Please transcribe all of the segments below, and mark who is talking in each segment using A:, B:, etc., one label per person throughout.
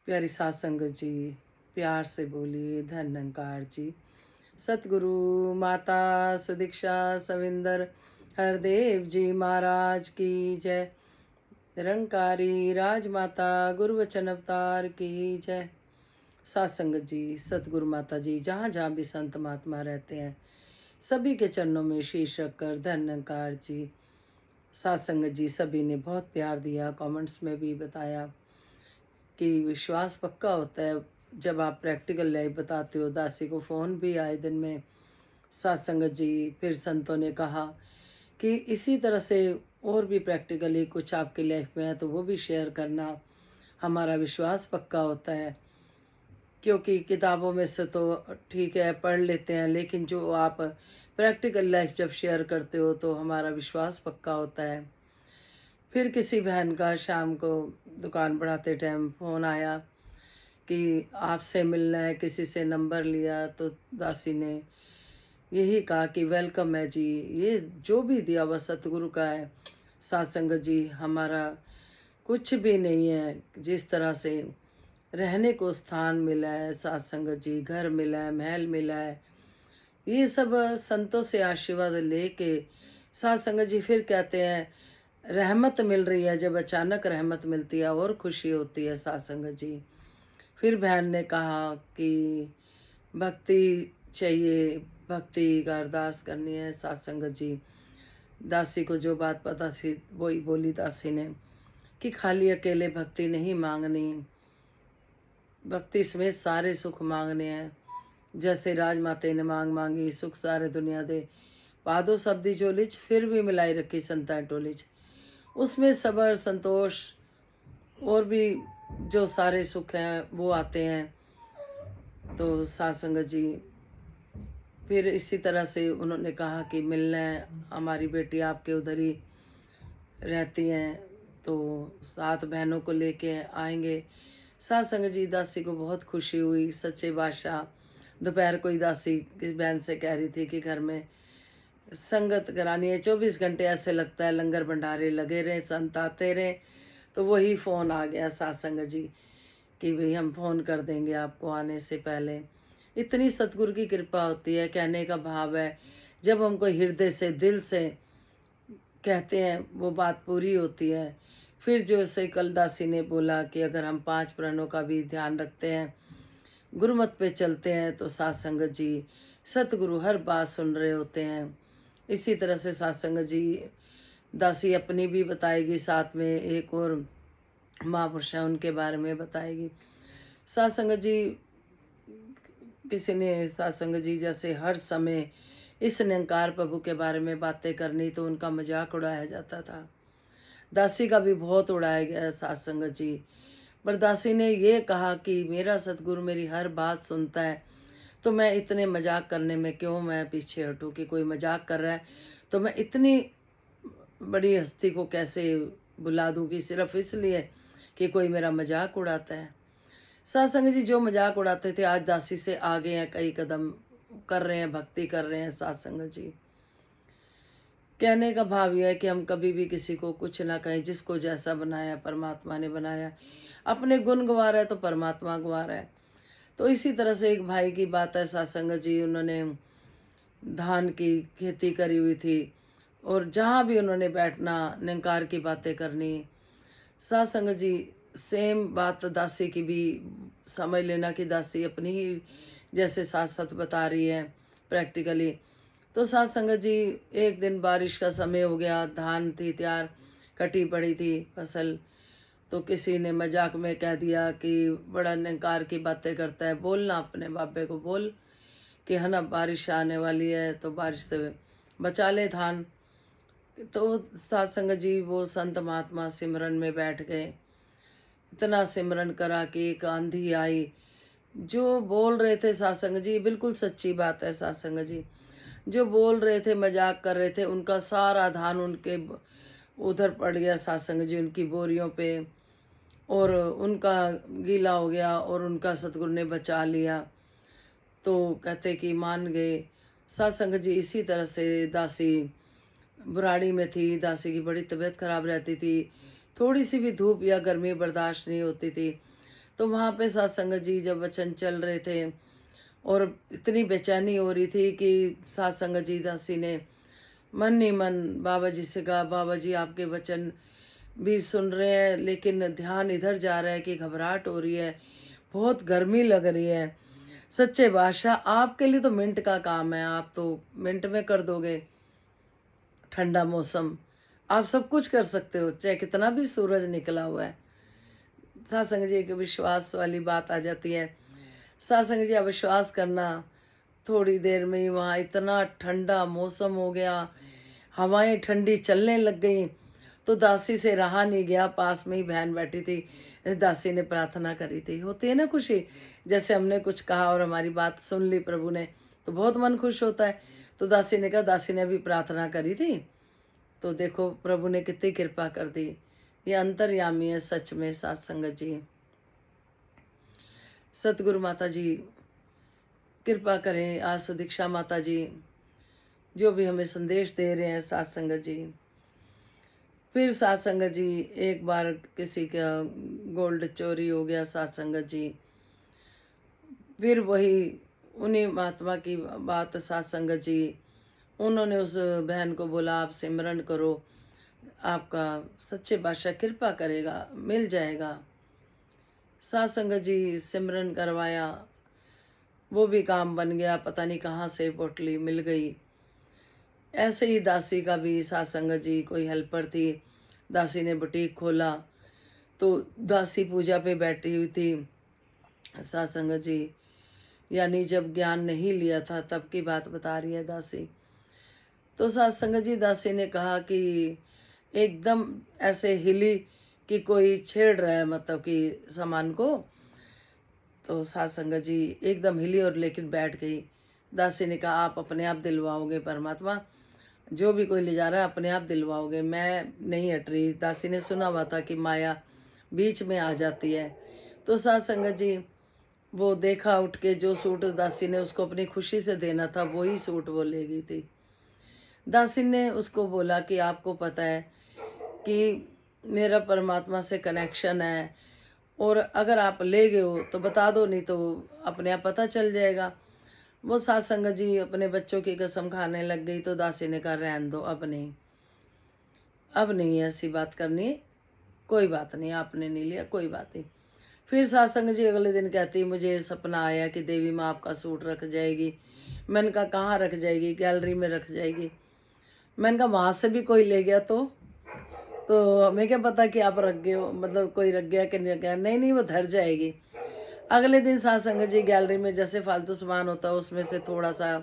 A: प्यारी सात संगत जी, प्यार से बोलिए धन निरंकार जी। सतगुरु माता सुदीक्षा सविंदर हरदेव जी महाराज की जय। निरंकारी राजमाता गुरु वचन अवतार की जय। सात संगत जी, सतगुरु माता जी जहाँ जहाँ भी संत महात्मा रहते हैं, सभी के चरणों में शीश रखकर धन निरंकार जी। सात संगत जी सभी ने बहुत प्यार दिया, कमेंट्स में भी बताया कि विश्वास पक्का होता है जब आप प्रैक्टिकल लाइफ बताते हो। दासी को फ़ोन भी आए दिन में सात संगत जी। फिर संतों ने कहा कि इसी तरह से और भी प्रैक्टिकली कुछ आपकी लाइफ में है तो वो भी शेयर करना। हमारा विश्वास पक्का होता है, क्योंकि किताबों में से तो ठीक है पढ़ लेते हैं, लेकिन जो आप प्रैक्टिकल लाइफ जब शेयर करते हो तो हमारा विश्वास पक्का होता है। फिर किसी बहन का शाम को दुकान बढ़ाते टाइम फ़ोन आया कि आपसे मिलना है, किसी से नंबर लिया तो दासी ने यही कहा कि वेलकम है जी, ये जो भी दिया हुआ सतगुरु का है। सात संगत जी, हमारा कुछ भी नहीं है, जिस तरह से रहने को स्थान मिला है सात संगत जी, घर मिला है, महल मिला है, ये सब संतों से आशीर्वाद लेके सात संगत जी फिर कहते हैं रहमत मिल रही है। जब अचानक रहमत मिलती है और खुशी होती है सात संगत जी। फिर बहन ने कहा कि भक्ति चाहिए, भक्ति का अरदास करनी है सात संगत जी। दासी को जो बात पता थी वही बोली दासी ने कि खाली अकेले भक्ति नहीं मांगनी, भक्ति समेत सारे सुख मांगने हैं। जैसे राजमाते ने मांग मांगी सुख सारे दुनिया दे, पादो सब्दी जोलिच फिर भी मिलाई रखी संता टोलिच। उसमें सबर संतोष और भी जो सारे सुख हैं वो आते हैं। तो सात संगत जी फिर इसी तरह से उन्होंने कहा कि मिलना है, हमारी बेटी आपके उधर ही रहती हैं तो सात बहनों को लेके आएंगे। सात संगत जी, दासी को बहुत खुशी हुई सच्चे बादशाह। दोपहर को ही दासी की बहन से कह रही थी कि घर में संगत करानी है, 24 घंटे ऐसे लगता है लंगर भंडारे लगे रहे, संत आते रहे। तो वही फ़ोन आ गया सात संगत जी कि भाई हम फ़ोन कर देंगे आपको आने से पहले। इतनी सतगुरु की कृपा होती है, कहने का भाव है जब हम कोई हृदय से दिल से कहते हैं वो बात पूरी होती है। फिर जो से कलदासी ने बोला कि अगर हम 5 प्रणों का भी ध्यान रखते हैं, गुरुमत पे चलते हैं तो सात संगत जी सतगुरु हर बात सुन रहे होते हैं। इसी तरह से सात संगत जी दासी अपनी भी बताएगी, साथ में एक और महापुरुष हैं उनके बारे में बताएगी। सात संगत जी, किसी ने सात संगत जी जैसे हर समय इस निरंकार प्रभु के बारे में बातें करनी तो उनका मजाक उड़ाया जाता था। दासी का भी बहुत उड़ाया गया सात संगत जी। पर दासी ने ये कहा कि मेरा सतगुरु मेरी हर बात सुनता है, तो मैं इतने मजाक करने में क्यों मैं पीछे हटूं कि कोई मजाक कर रहा है तो मैं इतनी बड़ी हस्ती को कैसे बुला दूं कि सिर्फ इसलिए कि कोई मेरा मजाक उड़ाता है। सात संगत जी जो मजाक उड़ाते थे आज दासी से आगे हैं, कई कदम कर रहे हैं, भक्ति कर रहे हैं सात संगत जी। कहने का भाव यह है कि हम कभी भी किसी को कुछ ना कहें, जिसको जैसा बनाया परमात्मा ने बनाया। अपने गुण गवा रहा है तो परमात्मा गवा रहा है। तो इसी तरह से एक भाई की बात है, सात संगत जी उन्होंने धान की खेती करी हुई थी और जहाँ भी उन्होंने बैठना निरंकार की बातें करनी। सात संगत जी सेम बात दासी की भी समझ लेना कि दासी अपनी ही जैसे साथ साथ बता रही है प्रैक्टिकली। तो सात संगत जी एक दिन बारिश का समय हो गया, धान थी तैयार, कटी पड़ी थी फसल। तो किसी ने मजाक में कह दिया कि बड़ा निरंकार की बातें करता है, बोलना अपने बाबे को बोल कि है ना बारिश आने वाली है तो बारिश से बचा ले धान। तो सात संगत जी वो संत महात्मा सिमरन में बैठ गए, इतना सिमरन करा कि एक आंधी आई। जो बोल रहे थे सात संगत जी, बिल्कुल सच्ची बात है सात संगत जी, जो बोल रहे थे मजाक कर रहे थे उनका सारा धान उनके उधर पड़ गया सात संगत जी, उनकी बोरियों पे, और उनका गीला हो गया और उनका सतगुरु ने बचा लिया। तो कहते कि मान गए सात संगत जी। इसी तरह से दासी बुराड़ी में थी, दासी की बड़ी तबीयत खराब रहती थी, थोड़ी सी भी धूप या गर्मी बर्दाश्त नहीं होती थी। तो वहाँ पे सत्संग जी जब वचन चल रहे थे और इतनी बेचैनी हो रही थी कि सत्संग जी दासी ने मन ही मन बाबा जी से कहा, बाबा जी आपके वचन भी सुन रहे हैं लेकिन ध्यान इधर जा रहा है कि घबराहट हो रही है, बहुत गर्मी लग रही है। सच्चे बादशाह आपके लिए तो मिनट का काम है, आप तो मिनट में कर दोगे ठंडा मौसम, आप सब कुछ कर सकते हो चाहे कितना भी सूरज निकला हुआ है। सत्संग जी एक विश्वास वाली बात आ जाती है। सत्संग जी अविश्वास करना, थोड़ी देर में ही वहाँ इतना ठंडा मौसम हो गया, हवाएं ठंडी चलने लग गई। तो दासी से रहा नहीं गया, पास में ही बहन बैठी थी, दासी ने प्रार्थना करी थी। होती है ना खुशी, जैसे हमने कुछ कहा और हमारी बात सुन ली प्रभु ने, तो बहुत मन खुश होता है। तो दासी ने कहा, दासी ने भी प्रार्थना करी थी, तो देखो प्रभु ने कितनी कृपा कर दी। ये अंतर्यामी है सच में सत्संग जी। सतगुरु माता जी कृपा करें, आसु दीक्षा माता जी जो भी हमें संदेश दे रहे हैं सत्संग जी। फिर सत्संग जी एक बार किसी का गोल्ड चोरी हो गया सत्संग जी, फिर वही उन्हीं महात्मा की बात सत्संग जी, उन्होंने उस बहन को बोला आप सिमरन करो, आपका सच्चे बादशाह कृपा करेगा, मिल जाएगा। सत्संग जी सिमरन करवाया, वो भी काम बन गया, पता नहीं कहाँ से पोटली मिल गई। ऐसे ही दासी का भी सत्संग जी, कोई हेल्पर थी, दासी ने बुटीक खोला, तो दासी पूजा पे बैठी हुई थी। सत्संग जी यानी जब ज्ञान नहीं लिया था तब की बात बता रही है दासी। तो सत्संग जी दासी ने कहा कि एकदम ऐसे हिली कि कोई छेड़ रहा है, मतलब कि सामान को। तो सत्संग जी एकदम हिली और लेकिन बैठ गई। दासी ने कहा आप अपने आप दिलवाओगे परमात्मा, जो भी कोई ले जा रहा है अपने आप दिलवाओगे, मैं नहीं हट रही। दासी ने सुना हुआ था कि माया बीच में आ जाती है। तो सत्संग जी वो देखा उठ के, जो सूट दासी ने उसको अपनी खुशी से देना था वही सूट वो ले गई थी। दासी ने उसको बोला कि आपको पता है कि मेरा परमात्मा से कनेक्शन है, और अगर आप ले गए हो तो बता दो, नहीं तो अपने आप पता चल जाएगा। वो सत्संग जी अपने बच्चों की कसम खाने लग गई। तो दासी ने कहा रहने दो, अब नहीं ऐसी बात करनी, कोई बात नहीं, आपने नहीं लिया कोई बात नहीं। फिर सत्संग जी अगले दिन कहती मुझे सपना आया कि देवी माँ आपका सूट रख जाएगी। मैंने कहा कहाँ रख जाएगी? गैलरी में रख जाएगी। मैंने कहा वहाँ से भी कोई ले गया तो हमें क्या पता कि आप रख गए हो, मतलब कोई रख गया कि नहीं रख गया। नहीं वो धर जाएगी। अगले दिन सत्संग जी गैलरी में जैसे फालतू सामान होता है उसमें से थोड़ा सा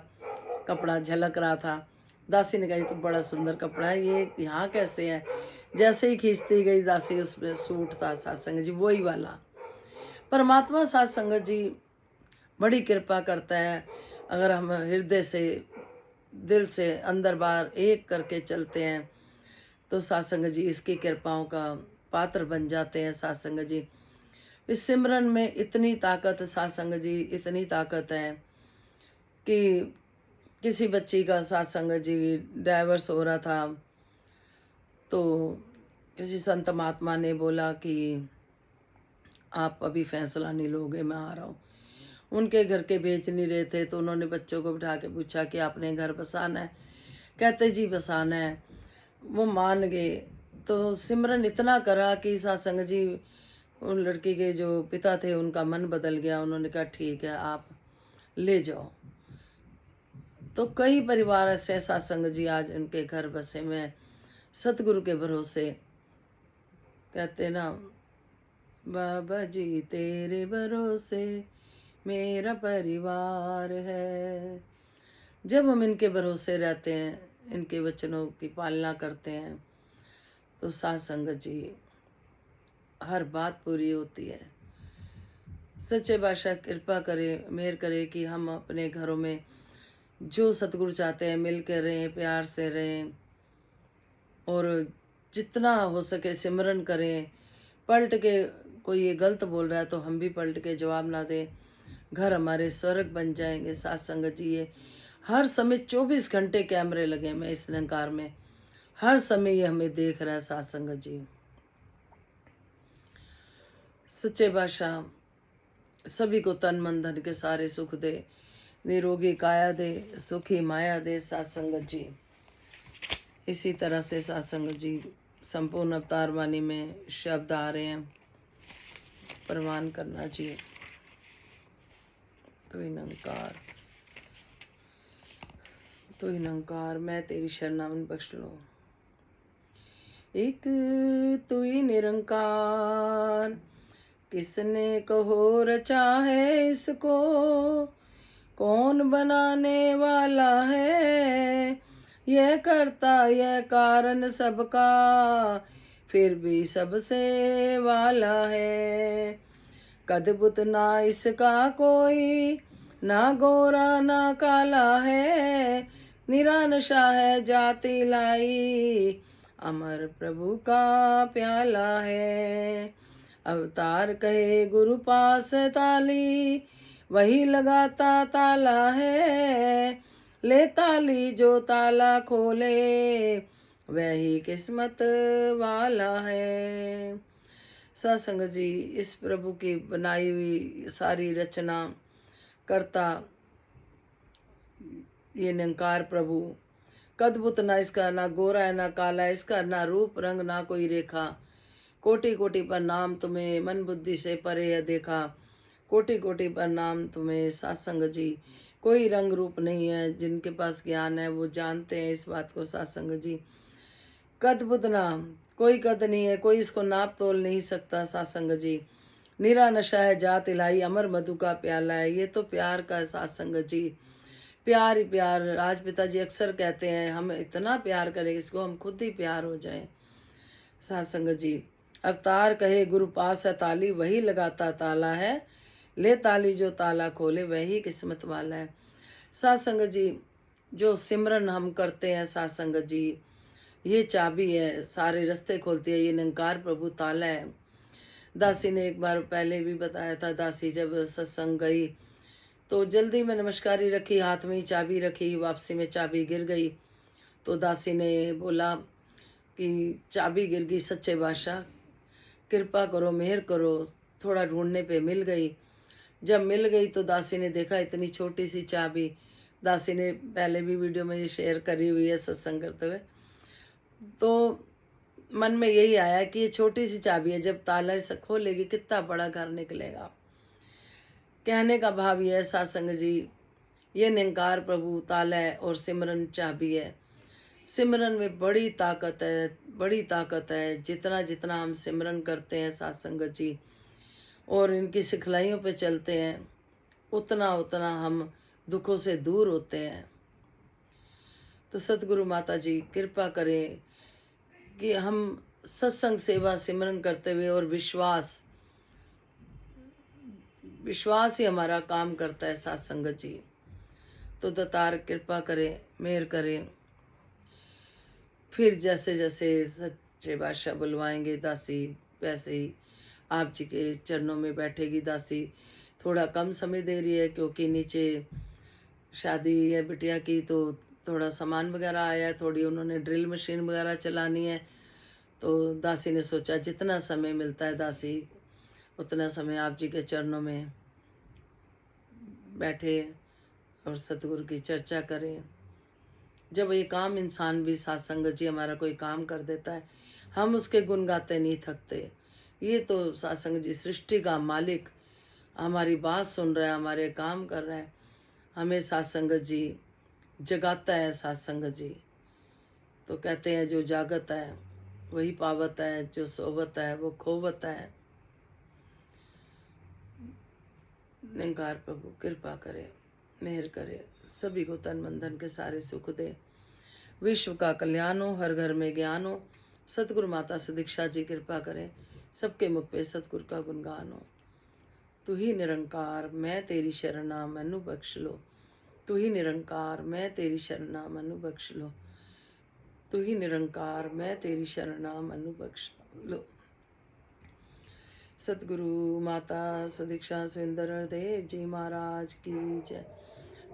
A: कपड़ा झलक रहा था। दासी ने कहा ये तो बड़ा सुंदर कपड़ा है, ये यहाँ कैसे है? जैसे ही खींचती गई दासी, उसमें सूट था सत्संग जी वही वाला। परमात्मा सत्संग जी बड़ी कृपा करता है, अगर हम हृदय से दिल से अंदर बाहर एक करके चलते हैं तो सत्संग जी इसकी कृपाओं का पात्र बन जाते हैं। सत्संग जी इस सिमरन में इतनी ताकत, सत्संग जी इतनी ताकत है कि किसी बच्ची का सत्संग जी डाइवर्स हो रहा था, तो किसी संत महात्मा ने बोला कि आप अभी फैसला नहीं लोगे, मैं आ रहा हूँ। उनके घर के बेच नहीं रहे थे, तो उन्होंने बच्चों को बिठा के पूछा कि आपने घर बसाना है? कहते जी बसाना है। वो मान गए। तो सिमरन इतना करा कि सत्संग जी उन लड़की के जो पिता थे उनका मन बदल गया। उन्होंने कहा ठीक है आप ले जाओ। तो कई परिवार ऐसे सत्संग जी आज उनके घर बसे में सतगुरु के भरोसे। कहते ना बाबा जी तेरे भरोसे मेरा परिवार है। जब हम इनके भरोसे रहते हैं, इनके वचनों की पालना करते हैं, तो सत्संग जी हर बात पूरी होती है। सच्चे बादशाह कृपा करे, मेहर करे कि हम अपने घरों में जो सतगुरु चाहते हैं मिल कर रहें, प्यार से रहें, और जितना हो सके सिमरन करें। पलट के कोई ये गलत बोल रहा है तो हम भी पलट के जवाब ना दें, घर हमारे स्वर्ग बन जाएंगे। सत्संग जी ये हर समय 24 घंटे कैमरे लगे में इस निरंकार में, हर समय ये हमें देख रहा है सत्संग जी। सच्चे बादशाह सभी को तन मन धन के सारे सुख दे, निरोगी काया दे, सुखी माया दे सत्संगत जी। इसी तरह से सत्संगत जी संपूर्ण अवतार वाणी में शब्द आ रहे हैं, प्रमाण करना चाहिए। तो निरंकार, तो निरंकार मैं तेरी शरणागति बख्श लो। एक तू ही निरंकार, किसने कहो रचा है इसको, कौन बनाने वाला है, यह करता यह कारण सबका, फिर भी सबसे वाला है। कदबुत ना इसका कोई, ना गोरा ना काला है, निरानशा है जाति लाई, अमर प्रभु का प्याला है। अवतार कहे गुरु पास ताली, वही लगाता ताला है, ले ताली जो ताला खोले, वही किस्मत वाला है। सत्संग जी, इस प्रभु की बनाई हुई सारी रचना करता ये निरंकार प्रभु, कदबुत ना इसका, ना गोरा है ना काला, इसका ना रूप रंग ना कोई रेखा, कोटि कोटि पर नाम तुम्हें, मन बुद्धि से परे है देखा, कोटि कोटि पर नाम तुम्हें सत्संग जी। कोई रंग रूप नहीं है, जिनके पास ज्ञान है वो जानते हैं इस बात को सत्संग जी। कद बुद ना, कोई कद नहीं है, कोई इसको नाप तोल नहीं सकता सत्संग जी। निरा नशा है जात इलाई, अमर मधु का प्याला है, ये तो प्यार का सत्संग जी। प्यार ही प्यार, राजपिता जी अक्सर कहते हैं हम इतना प्यार करें इसको हम खुद ही प्यार हो जाएं सत्संग जी। अवतार कहे गुरु पास है ताली, वही लगाता ताला है, ले ताली जो ताला खोले, वही किस्मत वाला है। सत्संग जी, जो सिमरन हम करते हैं सत्संग जी, ये चाबी है, सारे रास्ते खोलती है, ये निरंकार प्रभु ताला है। दासी ने एक बार पहले भी बताया था, दासी जब सत्संग गई तो जल्दी में नमस्कारी रखी, हाथ में ही चाबी रखी, वापसी में चाबी गिर गई। तो दासी ने बोला कि चाबी गिर गई, सच्चे बादशाह कृपा करो, मेहर करो, थोड़ा ढूंढने पे मिल गई। जब मिल गई तो दासी ने देखा इतनी छोटी सी चाबी, दासी ने पहले भी वीडियो में ये शेयर करी हुई है सत्संग करते हुए, तो मन में यही आया कि ये छोटी सी चाबी है, जब ताला से खोलेगी कितना बड़ा घर निकलेगा। कहने का भाव यह है सत्संग जी, ये निरंकार प्रभु ताला है और सिमरन चाबी है। सिमरन में बड़ी ताकत है, बड़ी ताकत है। जितना जितना हम सिमरन करते हैं सत्संग जी और इनकी सिखलाइयों पे चलते हैं, उतना उतना हम दुखों से दूर होते हैं। तो सतगुरु माता जी कृपा करें कि हम सत्संग सेवा सिमरन करते हुए, और विश्वास ही हमारा काम करता है सत्संग जी। तो दातार कृपा करें, मेहर करें। फिर जैसे जैसे सच्चे बादशाह बुलवाएंगे दासी, वैसे ही आप जी के चरणों में बैठेगी दासी। थोड़ा कम समय दे रही है क्योंकि नीचे शादी है बिटिया की, तो थोड़ा सामान वगैरह आया है, थोड़ी उन्होंने ड्रिल मशीन वगैरह चलानी है। तो दासी ने सोचा जितना समय मिलता है दासी उतना समय आप जी के चरणों में बैठे और सतगुरु की चर्चा करें। जब एक आम इंसान भी सत्संग जी हमारा कोई काम कर देता है, हम उसके गुण गाते नहीं थकते। ये तो सत्संग जी सृष्टि का मालिक हमारी बात सुन रहा है, हमारे काम कर रहा है, हमें सत्संग जी जगाता है सत्संग जी। तो कहते हैं जो जागत है वही पावत है, जो सोवत है वो खोवत है। निरंकार प्रभु कृपा करे, मेहर करे, सभी को तन मन धन के सारे सुख दे, विश्व का कल्याण हो, हर घर में ज्ञान हो। सतगुरु माता सुदीक्षा जी कृपा करें, सबके मुख पे सतगुरु का गुणगान हो। तू ही निरंकार मैं तेरी शरणा मैनू बख्श लो, तू ही निरंकार मैं तेरी शरणा मैनू बख्श लो, तू ही निरंकार मैं तेरी शरणा मैनू बख्श लो। सतगुरु माता सुदीक्षा सुंदर देव जी महाराज की जय।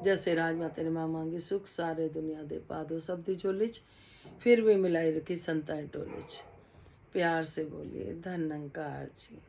A: जैसे राजमाता ने माँ मांगी सुख सारे दुनिया दे पादो, सब दी झोलिच फिर भी मिलाई रखी संताएं टोलिच। प्यार से बोलिए धन्यंकार जी।